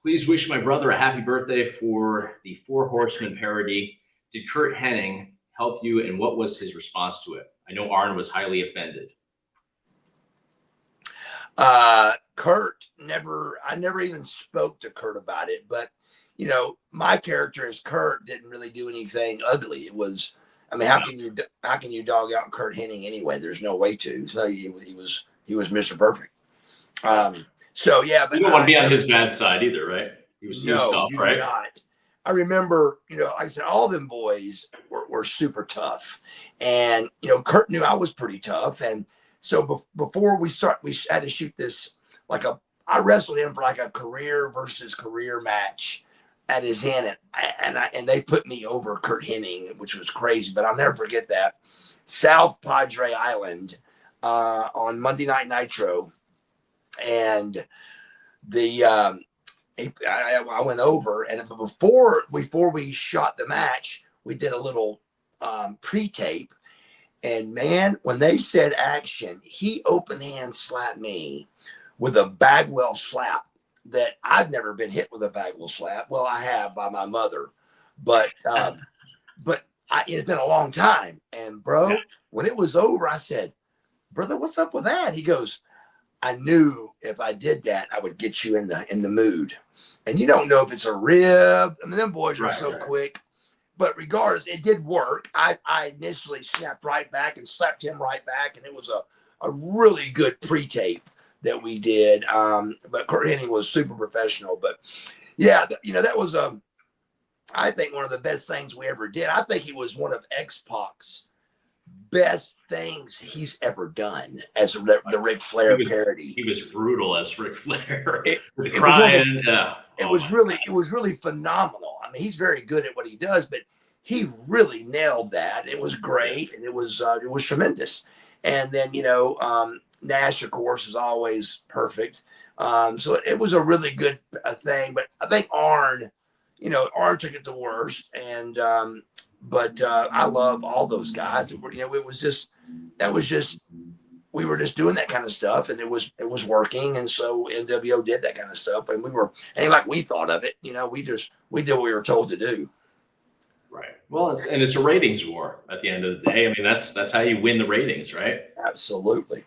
Please wish my brother a happy birthday for the Four Horsemen parody. Did Curt Hennig help you, and what was his response to it? I know Arn was highly offended. Curt I never even spoke to Curt about it, but you know, my character as Curt didn't really do anything ugly. It was, I mean, how can you dog out Curt Hennig anyway? There's no way to. So he was Mr. Perfect. So yeah, but you don't want to be on his bad side either, right? He was tough, right? Not. I remember, you know, like I said, all them boys were super tough, and you know, Curt knew I was pretty tough, and so before we had to shoot this I wrestled him for like a career versus career match at his inn, and they put me over Curt Hennig, which was crazy, but I'll never forget that. South Padre Island on Monday Night Nitro, and I went over, and before we shot the match, we did a little pre-tape. And man, when they said action, he open hand slapped me with a Bagwell slap that I've never been hit with a Bagwell slap. Well, I have by my mother, but it's been a long time. And bro, when it was over, I said, "Brother, what's up with that?" He goes, "I knew if I did that, I would get you in the mood." And you don't know if it's a rib. I mean, them boys are so quick. But regardless, it did work. I initially snapped right back and slapped him right back, and it was a really good pre-tape that we did. But Curt Hennig was super professional. But yeah, you know, that was I think one of the best things we ever did. I think he was one of X-Pac's best things he's ever done as the Ric Flair parody. He was brutal as Ric Flair. It was really phenomenal. I mean, he's very good at what he does, but he really nailed that. It was great, and it was tremendous. And then, you know, Nash, of course, is always perfect. So it was a really good thing. But I think Arn took it the worst. And but I love all those guys. You know, we were just doing that kind of stuff, and it was working. And so NWO did that kind of stuff, and ain't like we thought of it. You know, we did what we were told to do. Right. Well, it's a ratings war at the end of the day. I mean, that's how you win the ratings, right? Absolutely.